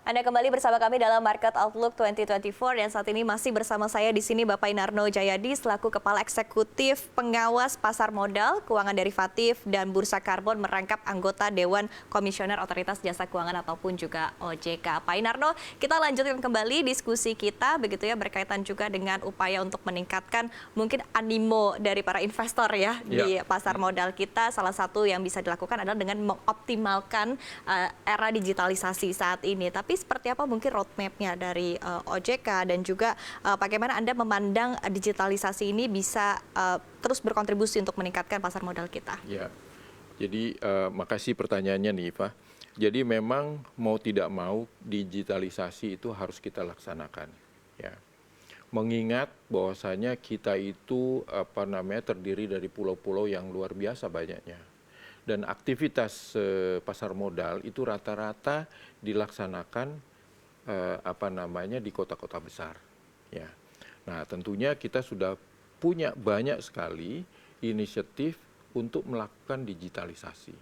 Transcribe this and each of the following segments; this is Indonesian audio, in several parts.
Anda kembali bersama kami dalam Market Outlook 2024 dan saat ini masih bersama saya di sini Bapak Inarno Jayadi selaku Kepala Eksekutif Pengawas Pasar Modal, Keuangan Derivatif dan Bursa Karbon merangkap anggota Dewan Komisioner Otoritas Jasa Keuangan ataupun juga OJK. Pak Inarno, kita lanjutkan kembali diskusi kita begitu ya berkaitan juga dengan upaya untuk meningkatkan mungkin animo dari para investor ya di pasar modal kita. Salah satu yang bisa dilakukan adalah dengan mengoptimalkan era digitalisasi saat ini. Tapi seperti apa mungkin roadmap-nya dari OJK dan juga bagaimana Anda memandang digitalisasi ini bisa terus berkontribusi untuk meningkatkan pasar modal kita? Ya, jadi makasih pertanyaannya nih Iva. Jadi memang mau tidak mau digitalisasi itu harus kita laksanakan. Ya. Mengingat bahwasanya kita itu terdiri dari pulau-pulau yang luar biasa banyaknya. Dan aktivitas pasar modal itu rata-rata dilaksanakan di kota-kota besar. Ya. Nah, tentunya kita sudah punya banyak sekali inisiatif untuk melakukan digitalisasi.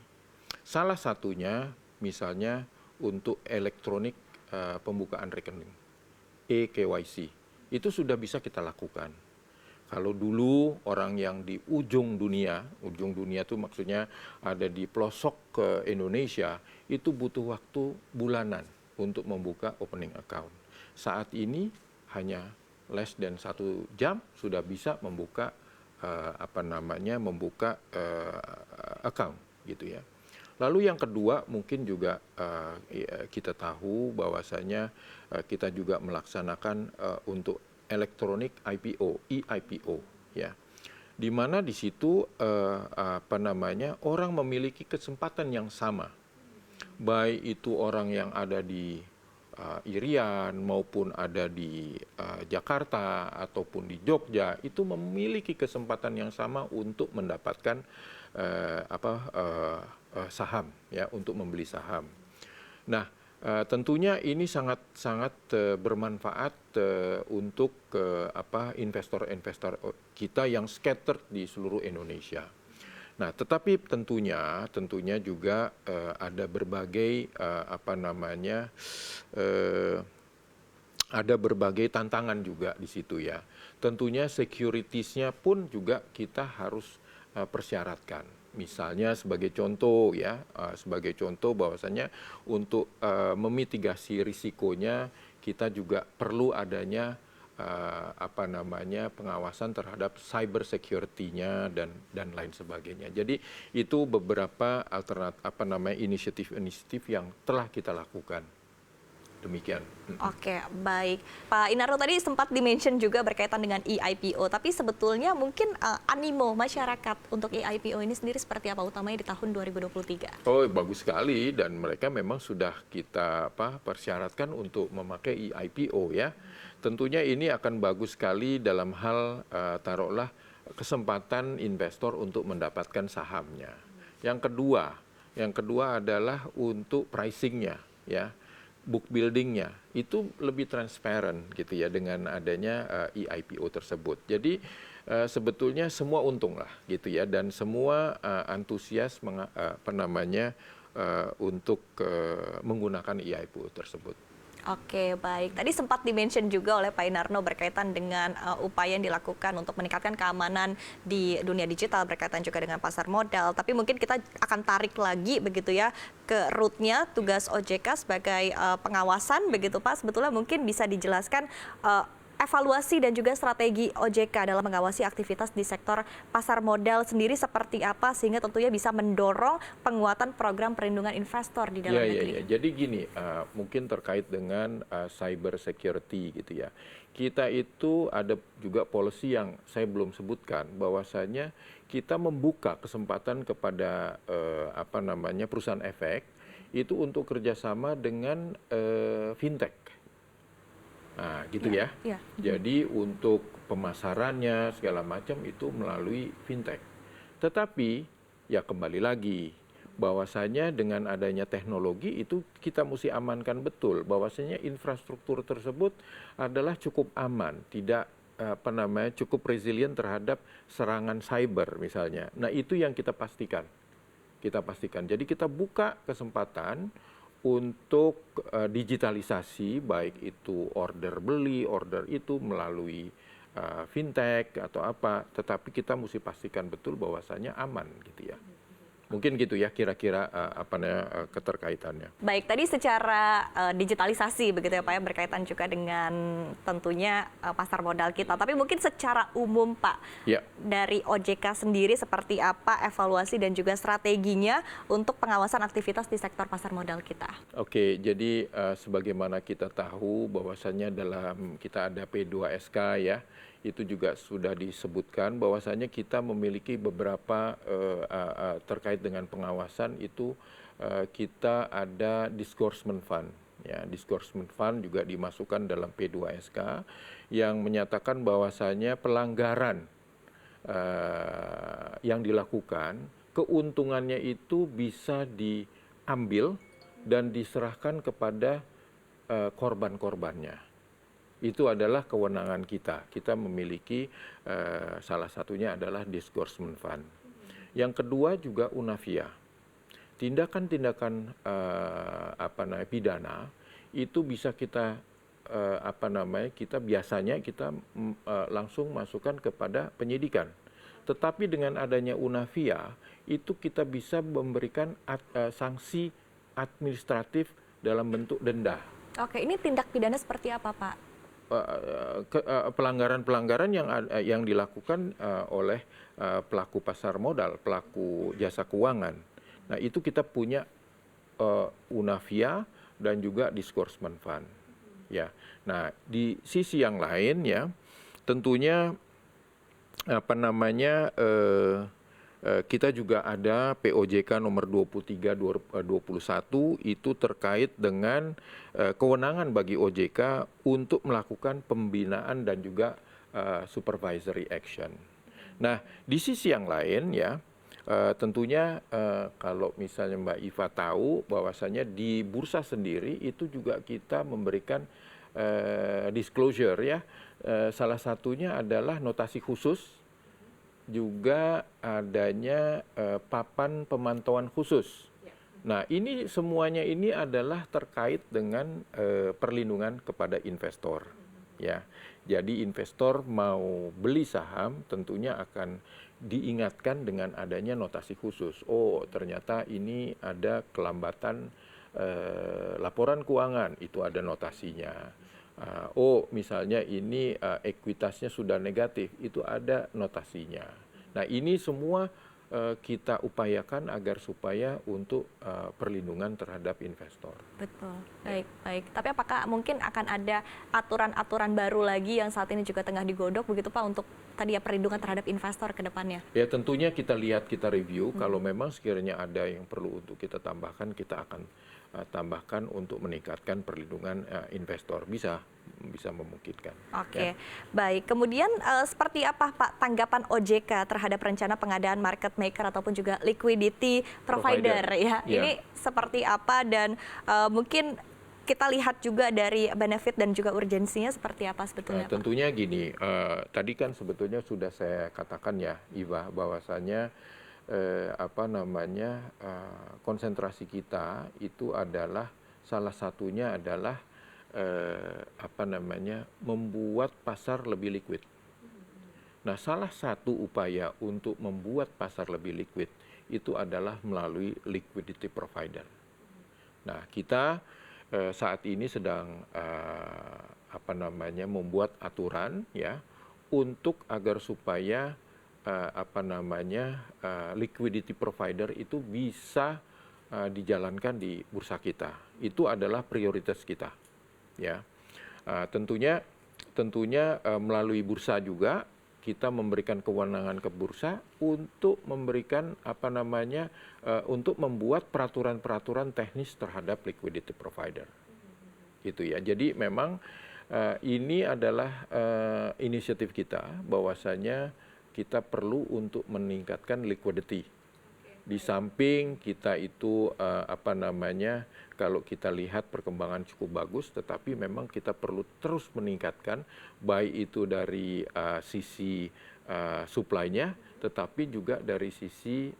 Salah satunya misalnya untuk elektronik pembukaan rekening, eKYC. Itu sudah bisa kita lakukan. Kalau dulu orang yang di ujung dunia itu maksudnya ada di pelosok ke Indonesia, itu butuh waktu bulanan untuk membuka opening account. Saat ini hanya less than 1 jam sudah bisa membuka account gitu ya. Lalu yang kedua mungkin juga kita tahu bahwasanya kita juga melaksanakan untuk elektronik IPO, eIPO ya. Di mana di situ orang memiliki kesempatan yang sama. Baik itu orang yang ada di Irian maupun ada di Jakarta ataupun di Jogja itu memiliki kesempatan yang sama untuk mendapatkan saham ya, untuk membeli saham. Nah, tentunya ini sangat bermanfaat untuk investor-investor kita yang scattered di seluruh Indonesia. Nah, tetapi tentunya juga ada berbagai ada berbagai tantangan juga di situ ya. Tentunya securities-nya pun juga kita harus persyaratkan. Misalnya sebagai contoh bahwasanya untuk memitigasi risikonya kita juga perlu adanya pengawasan terhadap cyber security-nya dan lain sebagainya. Jadi itu beberapa inisiatif yang telah kita lakukan. Demikian. Oke, baik. Pak Inarno tadi sempat di-mention juga berkaitan dengan eIPO, tapi sebetulnya mungkin animo masyarakat untuk eIPO ini sendiri seperti apa, utamanya di tahun 2023? Oh, bagus sekali dan mereka memang sudah kita persyaratkan untuk memakai eIPO ya. Tentunya ini akan bagus sekali dalam hal taruhlah kesempatan investor untuk mendapatkan sahamnya. Yang kedua adalah untuk pricing-nya ya. Book building-nya itu lebih transparan gitu ya dengan adanya eIPO tersebut. Jadi sebetulnya semua untung lah gitu ya, dan semua antusias untuk menggunakan eIPO tersebut. Oke, baik. Tadi sempat di-mention juga oleh Pak Inarno berkaitan dengan upaya yang dilakukan untuk meningkatkan keamanan di dunia digital berkaitan juga dengan pasar modal. Tapi mungkin kita akan tarik lagi begitu ya ke root-nya tugas OJK sebagai pengawasan begitu Pak. Sebetulnya mungkin bisa dijelaskan evaluasi dan juga strategi OJK dalam mengawasi aktivitas di sektor pasar modal sendiri seperti apa sehingga tentunya bisa mendorong penguatan program perlindungan investor di dalam negeri. Jadi gini, mungkin terkait dengan cyber security gitu ya. Kita itu ada juga policy yang saya belum sebutkan bahwasanya kita membuka kesempatan kepada perusahaan efek itu untuk kerjasama dengan fintech. Nah, gitu ya. Jadi untuk pemasarannya segala macam itu melalui fintech. Tetapi ya kembali lagi bahwasanya dengan adanya teknologi itu kita mesti amankan betul bahwasanya infrastruktur tersebut adalah cukup aman, tidak cukup resilient terhadap serangan cyber misalnya. Nah, itu yang kita pastikan. Jadi kita buka kesempatan untuk digitalisasi, baik itu order beli, order itu melalui fintech atau apa, tetapi kita mesti pastikan betul bahwasanya aman gitu ya. Mungkin gitu ya kira-kira keterkaitannya. Baik, tadi secara digitalisasi begitu ya Pak ya, berkaitan juga dengan tentunya pasar modal kita. Tapi mungkin secara umum Pak, Ya. dari OJK sendiri seperti apa evaluasi dan juga strateginya untuk pengawasan aktivitas di sektor pasar modal kita? Oke, jadi sebagaimana kita tahu bahwasannya dalam kita ada P2SK ya, itu juga sudah disebutkan bahwasannya kita memiliki beberapa terkait dengan pengawasan itu kita ada disbursement fund. Ya, disbursement fund juga dimasukkan dalam P2SK yang menyatakan bahwasannya pelanggaran yang dilakukan, keuntungannya itu bisa diambil dan diserahkan kepada korban-korbannya. Itu adalah kewenangan kita. Kita memiliki salah satunya adalah disbursement fund. Yang kedua juga Unavia. Tindakan-tindakan pidana itu bisa kita kita biasanya kita langsung masukkan kepada penyidikan. Tetapi dengan adanya Unavia itu kita bisa memberikan sanksi administratif dalam bentuk denda. Oke, ini tindak pidana seperti apa Pak? Pelanggaran-pelanggaran yang dilakukan oleh pelaku pasar modal, pelaku jasa keuangan. Nah, itu kita punya Unavia dan juga disbursement fund. Ya. Nah, di sisi yang lain ya, tentunya kita juga ada POJK nomor 23/21 itu terkait dengan kewenangan bagi OJK untuk melakukan pembinaan dan juga supervisory action. Nah, di sisi yang lain ya, tentunya kalau misalnya Mbak Iva tahu bahwasanya di bursa sendiri itu juga kita memberikan disclosure ya. Salah satunya adalah notasi khusus, juga adanya papan pemantauan khusus. Nah, ini semuanya ini adalah terkait dengan perlindungan kepada investor. Ya, jadi investor mau beli saham tentunya akan diingatkan dengan adanya notasi khusus. Oh, ternyata ini ada kelambatan laporan keuangan, itu ada notasinya. Misalnya ini ekuitasnya sudah negatif, itu ada notasinya. Nah, ini semua kita upayakan agar supaya untuk perlindungan terhadap investor. Betul, baik. Tapi apakah mungkin akan ada aturan-aturan baru lagi yang saat ini juga tengah digodok begitu Pak untuk tadi ya perlindungan terhadap investor ke depannya? Ya, tentunya kita lihat, kita review. Kalau memang sekiranya ada yang perlu untuk kita tambahkan, kita akan tambahkan untuk meningkatkan perlindungan investor. Bisa memungkinkan. Oke, Ya. baik. Kemudian seperti apa Pak tanggapan OJK terhadap rencana pengadaan market maker ataupun juga liquidity provider ya? Ya. Ini seperti apa dan mungkin kita lihat juga dari benefit dan juga urgensinya seperti apa sebetulnya Pak? Tentunya gini, tadi kan sebetulnya sudah saya katakan ya, Iva, bahwasanya konsentrasi kita itu adalah salah satunya adalah membuat pasar lebih liquid. Nah, salah satu upaya untuk membuat pasar lebih liquid itu adalah melalui liquidity provider. Nah, kita saat ini sedang membuat aturan ya untuk agar supaya liquidity provider itu bisa dijalankan di bursa kita. Itu adalah prioritas kita. Ya, tentunya melalui bursa juga kita memberikan kewenangan ke bursa untuk memberikan untuk membuat peraturan-peraturan teknis terhadap liquidity provider. Gitu ya. Jadi memang ini adalah inisiatif kita bahwasanya kita perlu untuk meningkatkan liquidity. Di samping kita itu kalau kita lihat perkembangan cukup bagus, tetapi memang kita perlu terus meningkatkan baik itu dari sisi supply-nya, tetapi juga dari sisi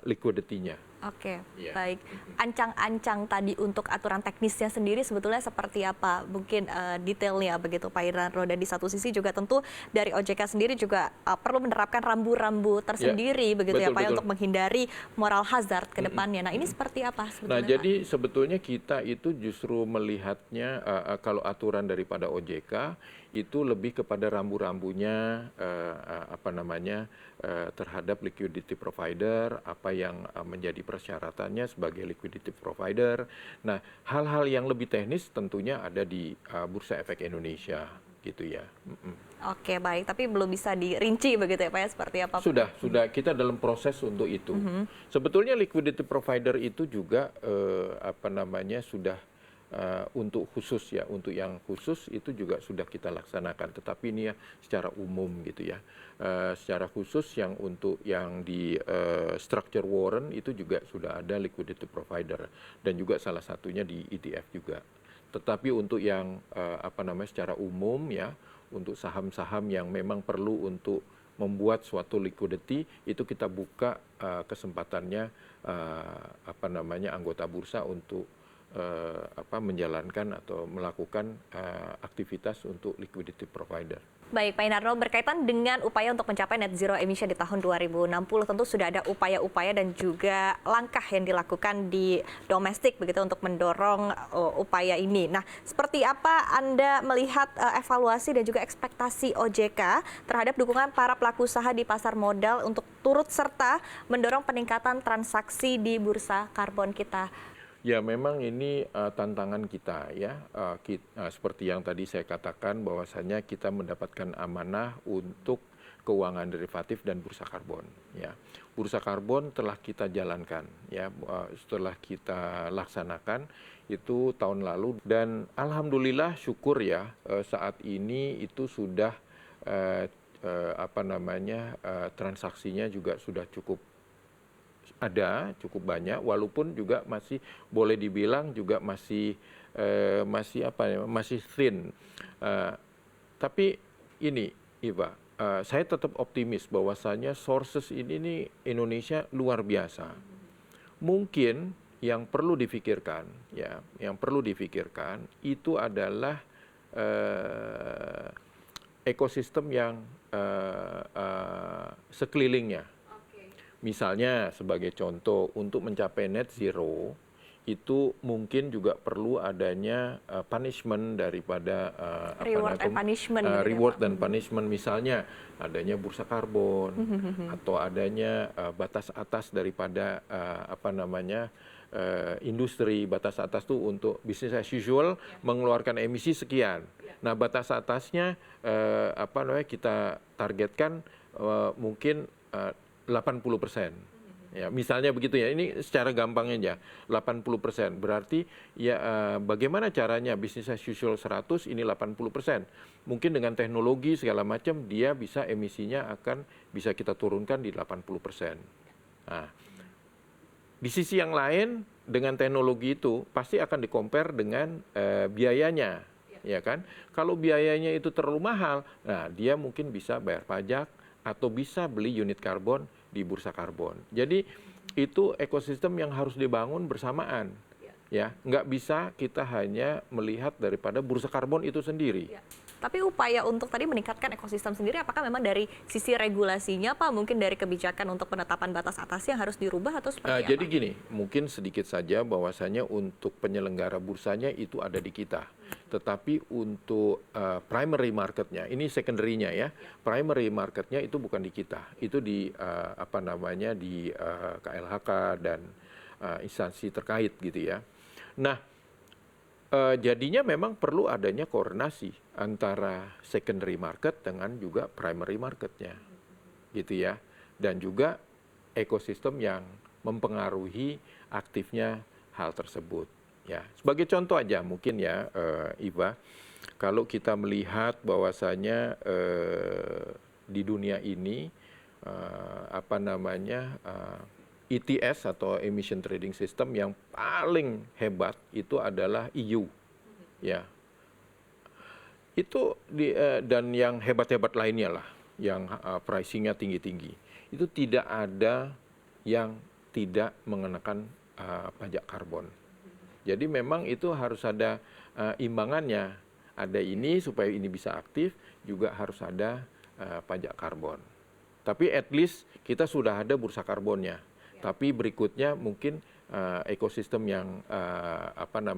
liquidity-nya. Oke, Iya. baik. Ancang-ancang tadi untuk aturan teknisnya sendiri sebetulnya seperti apa? Mungkin detailnya begitu Pak Irnanto. Dan di satu sisi juga tentu dari OJK sendiri juga perlu menerapkan rambu-rambu Ya, tersendiri begitu ya betul Pak ya, betul. untuk menghindari moral hazard ke depannya. Nah ini seperti apa Nah, sebetulnya Pak? jadi sebetulnya kita itu justru melihatnya kalau aturan daripada OJK itu lebih kepada rambu-rambunya apa namanya terhadap liquidity provider, apa yang menjadi persyaratannya sebagai liquidity provider. Nah, hal-hal yang lebih teknis tentunya ada di Bursa Efek Indonesia gitu ya. Oke, baik. Tapi belum bisa dirinci begitu ya Pak ya, seperti apa? Sudah kita dalam proses untuk itu. Sebetulnya liquidity provider itu juga apa namanya sudah untuk khusus ya, untuk yang khusus itu juga sudah kita laksanakan. Tetapi ini ya secara umum gitu ya. Secara khusus yang untuk yang di structure warrant itu juga sudah ada liquidity provider dan juga salah satunya di ETF juga. Tetapi untuk yang apa namanya secara umum ya, untuk saham-saham yang memang perlu untuk membuat suatu liquidity itu kita buka kesempatannya apa namanya anggota bursa untuk apa menjalankan atau melakukan aktivitas untuk liquidity provider. Baik, Pak Inarno, berkaitan dengan upaya untuk mencapai net zero emission di tahun 2060, tentu sudah ada upaya-upaya dan juga langkah yang dilakukan di domestik begitu untuk mendorong upaya ini. Nah, seperti apa Anda melihat evaluasi dan juga ekspektasi OJK terhadap dukungan para pelaku usaha di pasar modal untuk turut serta mendorong peningkatan transaksi di bursa karbon kita? Ya, memang ini tantangan kita ya. Seperti yang tadi saya katakan bahwasanya kita mendapatkan amanah untuk keuangan derivatif dan bursa karbon ya. Bursa karbon telah kita jalankan ya, setelah kita laksanakan itu tahun lalu dan alhamdulillah syukur ya saat ini itu sudah apa namanya transaksinya juga sudah cukup banyak, walaupun juga masih boleh dibilang juga masih masih thin. Tapi ini Iva, saya tetap optimis bahwasanya sources ini nih Indonesia luar biasa. Mungkin yang perlu difikirkan ya, yang perlu difikirkan itu adalah ekosistem yang sekelilingnya. Misalnya sebagai contoh untuk mencapai net zero itu mungkin juga perlu adanya punishment daripada Reward and punishment gitu ya, reward Pak? dan punishment, misalnya adanya bursa karbon atau adanya batas atas daripada apa namanya industri, batas atas tuh untuk business as usual mengeluarkan emisi sekian. Nah, batas atasnya apa namanya kita targetkan mungkin 80%. Ya, misalnya begitu ya. Ini secara gampangnya aja. 80%. Berarti ya bagaimana caranya bisnis as usual 100 ini 80%. Mungkin dengan teknologi segala macam dia bisa emisinya akan bisa kita turunkan di 80%. Nah, di sisi yang lain dengan teknologi itu pasti akan di-compare dengan biayanya, ya kan? Kalau biayanya itu terlalu mahal, nah dia mungkin bisa bayar pajak atau bisa beli unit karbon di bursa karbon. Jadi itu ekosistem yang harus dibangun bersamaan. Ya, nggak bisa kita hanya melihat daripada bursa karbon itu sendiri. Ya. Tapi upaya untuk tadi meningkatkan ekosistem sendiri, apakah memang dari sisi regulasinya Pak, mungkin dari kebijakan untuk penetapan batas atasnya yang harus dirubah atau seperti apa? Jadi gini, mungkin sedikit saja bahwasanya untuk penyelenggara bursanya itu ada di kita. Tetapi untuk primary marketnya, ini secondary-nya ya, primary marketnya itu bukan di kita, itu di apa namanya di KLHK dan instansi terkait gitu ya. Nah, jadinya memang perlu adanya koordinasi antara secondary market dengan juga primary marketnya, gitu ya, dan juga ekosistem yang mempengaruhi aktifnya hal tersebut. Ya, sebagai contoh aja mungkin ya, Iva, kalau kita melihat bahwasanya di dunia ini apa namanya ETS atau Emission Trading System yang paling hebat itu adalah EU, ya. Itu dan yang hebat-hebat lainnya lah, yang pricingnya tinggi-tinggi. Itu tidak ada yang tidak mengenakan pajak karbon. Jadi memang itu harus ada imbangannya. Ada ini supaya ini bisa aktif, juga harus ada pajak karbon. Tapi at least kita sudah ada bursa karbonnya. Tapi berikutnya mungkin ekosistem yang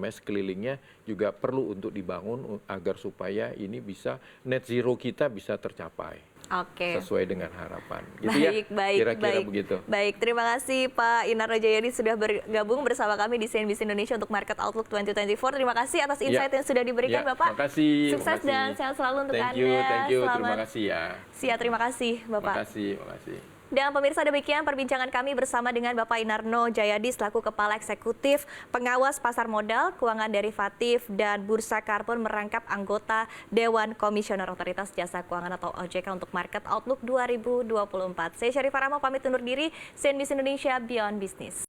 sekelilingnya juga perlu untuk dibangun agar supaya ini bisa net zero kita bisa tercapai. Oke. Sesuai dengan harapan. Gitu Baik, ya? baik, Kira-kira baik. begitu. Baik, terima kasih Pak Inarno Jayadi sudah bergabung bersama kami di CNBC Indonesia untuk Market Outlook 2024. Terima kasih atas insight yang sudah diberikan Bapak. Terima kasih. Sukses dan sehat selalu untuk Thank Anda. you. Selamat Terima kasih ya. siang, terima kasih Bapak. Terima kasih. Dan pemirsa, demikian perbincangan kami bersama dengan Bapak Inarno Jayadi selaku Kepala Eksekutif Pengawas Pasar Modal, Keuangan Derivatif, dan Bursa Karbon merangkap anggota Dewan Komisioner Otoritas Jasa Keuangan atau OJK untuk Market Outlook 2024. Saya Syarifah Rahma pamit undur diri, CNBC Indonesia Beyond Business.